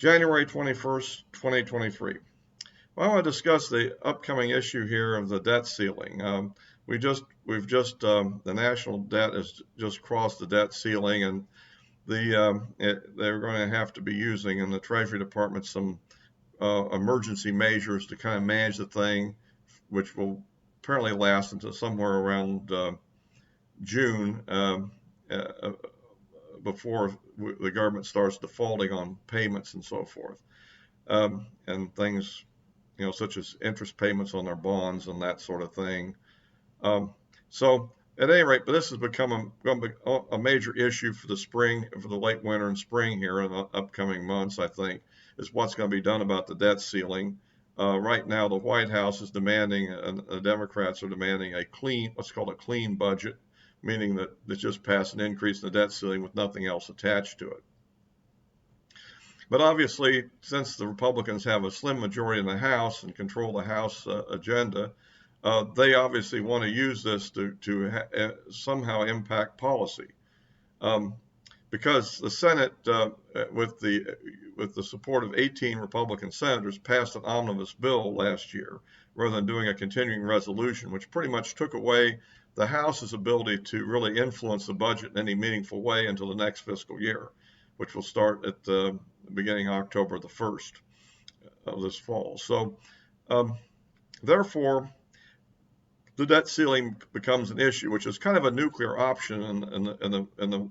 January 21st, 2023. Well, I want to discuss the upcoming issue here of the debt ceiling. The national debt has just crossed the debt ceiling, and they're going to have to be using in the Treasury Department some emergency measures to kind of manage the thing, which will apparently last until somewhere around June, before the government starts defaulting on payments and so forth, and things, such as interest payments on their bonds and that sort of thing. So at any rate, but this has become a major issue for the spring, for the late winter and spring here in the upcoming months, I think, is what's going to be done about the debt ceiling. Right now, the White House is demanding, and the Democrats are demanding what's called a clean budget, meaning that it's just pass an increase in the debt ceiling with nothing else attached to it. But obviously, since the Republicans have a slim majority in the House and control the House agenda, they obviously want to use this to somehow impact policy. Because the Senate, with the support of 18 Republican senators, passed an omnibus bill last year rather than doing a continuing resolution, which pretty much took away the House's ability to really influence the budget in any meaningful way until the next fiscal year, which will start at the beginning of October the 1st of this fall. So, therefore, the debt ceiling becomes an issue, which is kind of a nuclear option in the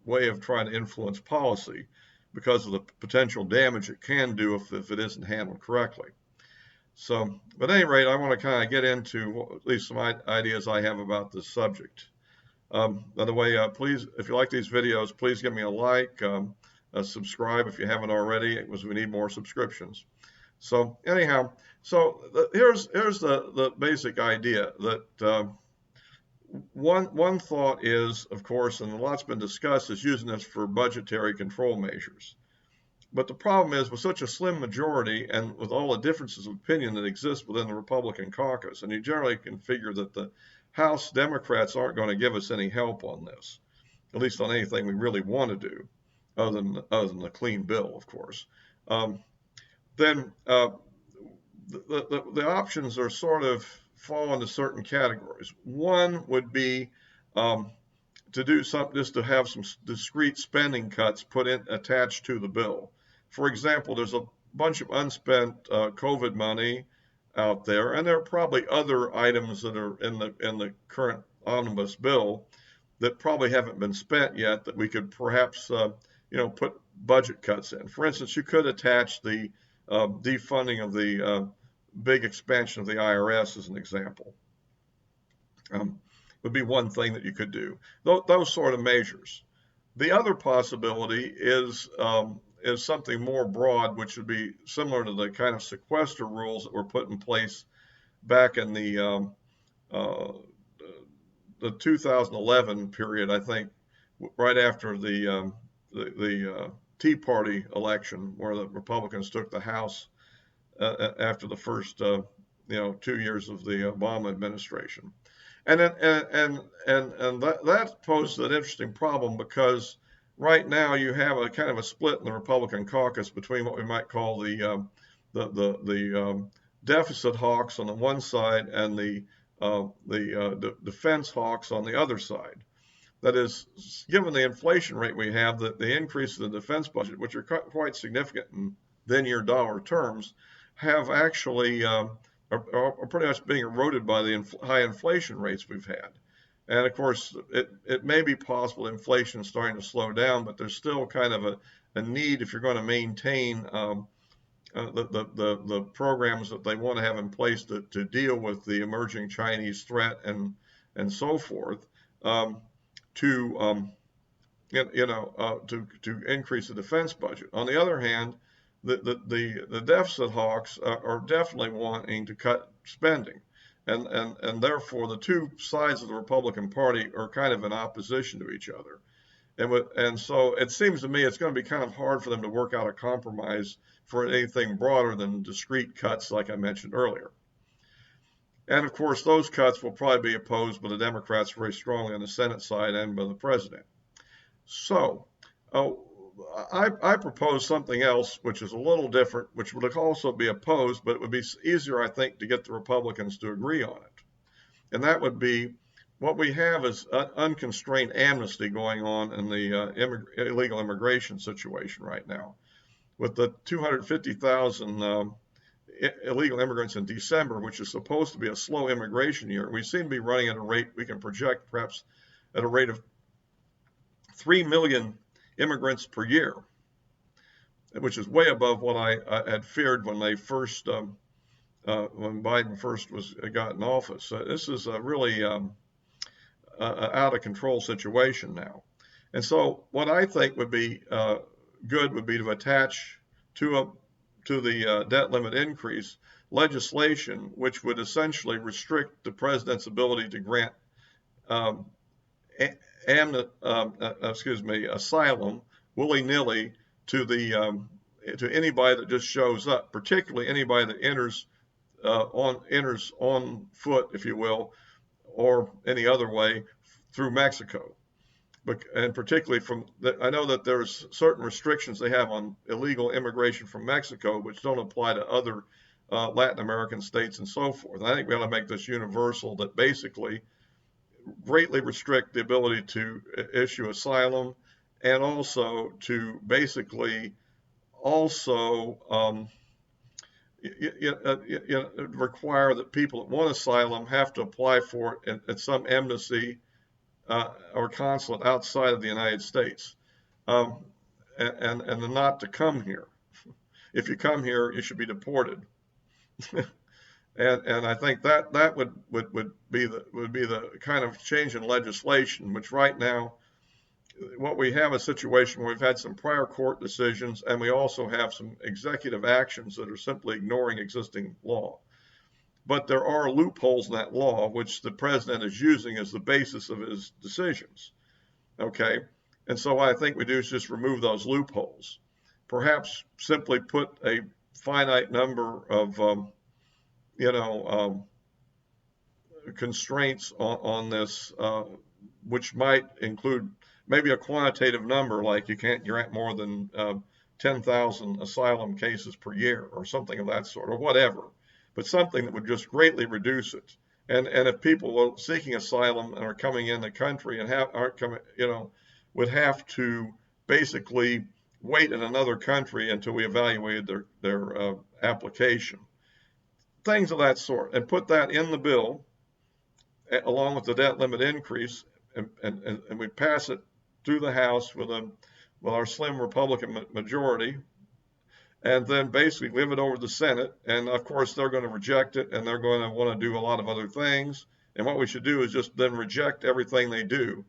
way of trying to influence policy because of the potential damage it can do if it isn't handled correctly. So, but at any rate, I want to kind of get into at least some ideas I have about this subject. By the way, please, if you like these videos, please give me a like, subscribe if you haven't already, because we need more subscriptions. So anyhow, here's the basic idea that one thought is, of course, and a lot's been discussed, is using this for budgetary control measures. But the problem is, with such a slim majority and with all the differences of opinion that exist within the Republican caucus, and you generally can figure that the House Democrats aren't going to give us any help on this, at least on anything we really want to do, other than the clean bill, of course. Then the options are sort of fall into certain categories. One would be to do something, just to have some discrete spending cuts attached to the bill. For example, there's a bunch of unspent COVID money out there, and there are probably other items that are in the current omnibus bill that probably haven't been spent yet that we could perhaps put budget cuts in. For instance, you could attach the defunding of the big expansion of the IRS as an example. Would be one thing that you could do. Those sort of measures. The other possibility is something more broad, which would be similar to the kind of sequester rules that were put in place back in the 2011 period, I think, right after the Tea Party election, where the Republicans took the House after the first 2 years of the Obama administration. And that poses an interesting problem, because right now you have a kind of a split in the Republican caucus between what we might call the deficit hawks on the one side and the defense hawks on the other side. That is, given the inflation rate we have, the increase in the defense budget, which are quite significant in then-year dollar terms, have actually are pretty much being eroded by the high inflation rates we've had. And of course, it may be possible inflation is starting to slow down, but there's still kind of a need, if you're going to maintain the programs that they want to have in place to deal with the emerging Chinese threat and so forth, to increase the defense budget. On the other hand, the deficit hawks are definitely wanting to cut spending, and therefore the two sides of the Republican Party are kind of in opposition to each other, and so it seems to me it's going to be kind of hard for them to work out a compromise for anything broader than discrete cuts, like I mentioned earlier. And of course, those cuts will probably be opposed by the Democrats very strongly on the Senate side and by the president. So I propose something else, which is a little different, which would also be opposed, but it would be easier, I think, to get the Republicans to agree on it. And that would be what we have is unconstrained amnesty going on in the illegal immigration situation right now. With the 250,000 illegal immigrants in December, which is supposed to be a slow immigration year, we seem to be running at a rate we can project perhaps at a rate of 3 million immigrants per year, which is way above what I had feared when they first, when Biden first got in office. This is a really out of control situation now. And so what I think would be good would be to attach to the debt limit increase legislation which would essentially restrict the president's ability to grant um, asylum willy-nilly to to anybody that just shows up, particularly anybody that enters on foot, if you will, or any other way through Mexico. And particularly I know that there's certain restrictions they have on illegal immigration from Mexico, which don't apply to other Latin American states and so forth. I think we ought to make this universal, that basically greatly restrict the ability to issue asylum, and also to basically also require that people that want asylum have to apply for it at some embassy or consulate outside of the United States, and not to come here. If you come here, you should be deported. And I think that would be the kind of change in legislation, which right now, what we have a situation where we've had some prior court decisions, and we also have some executive actions that are simply ignoring existing law. But there are loopholes in that law, which the president is using as the basis of his decisions. Okay, and so what I think we do is just remove those loopholes. Perhaps simply put a finite number of constraints on this, which might include maybe a quantitative number, like you can't grant more than 10,000 asylum cases per year or something of that sort, or whatever, but something that would just greatly reduce it. And if people are seeking asylum and are coming in the country and aren't coming, would have to basically wait in another country until we evaluated their application. Things of that sort, and put that in the bill along with the debt limit increase, and we pass it through the House with our slim Republican majority, and then basically give it over to the Senate. And of course, they're going to reject it, and they're going to want to do a lot of other things. And what we should do is just then reject everything they do,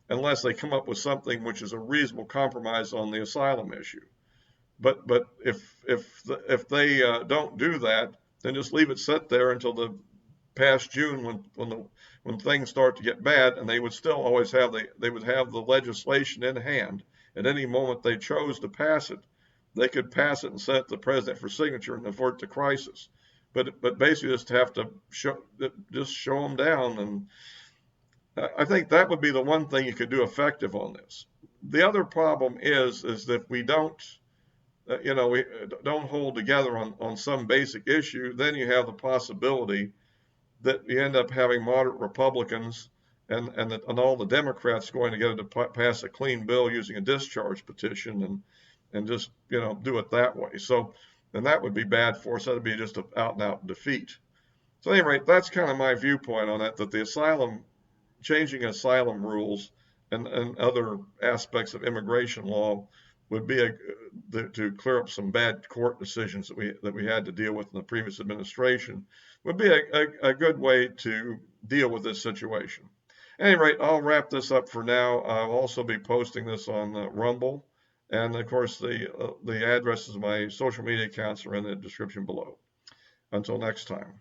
unless they come up with something which is a reasonable compromise on the asylum issue. But if they don't do that, then just leave it sit there until the past June, when things start to get bad, and they would still always have the legislation in hand. At any moment they chose to pass it, they could pass it and send it to the president for signature and avert the crisis. But basically just have to show them down, and I think that would be the one thing you could do effective on this. The other problem is that if we don't we don't hold together on some basic issue, then you have the possibility that you end up having moderate Republicans and all the Democrats going together to pass a clean bill using a discharge petition and just do it that way. So, and that would be bad for us. That would be just an out and out defeat. So, at any rate, that's kind of my viewpoint on that. That the changing asylum rules and other aspects of immigration law would be to clear up some bad court decisions that we had to deal with in the previous administration, would be a good way to deal with this situation. At any rate, I'll wrap this up for now. I'll also be posting this on Rumble, and of course the addresses of my social media accounts are in the description below. Until next time.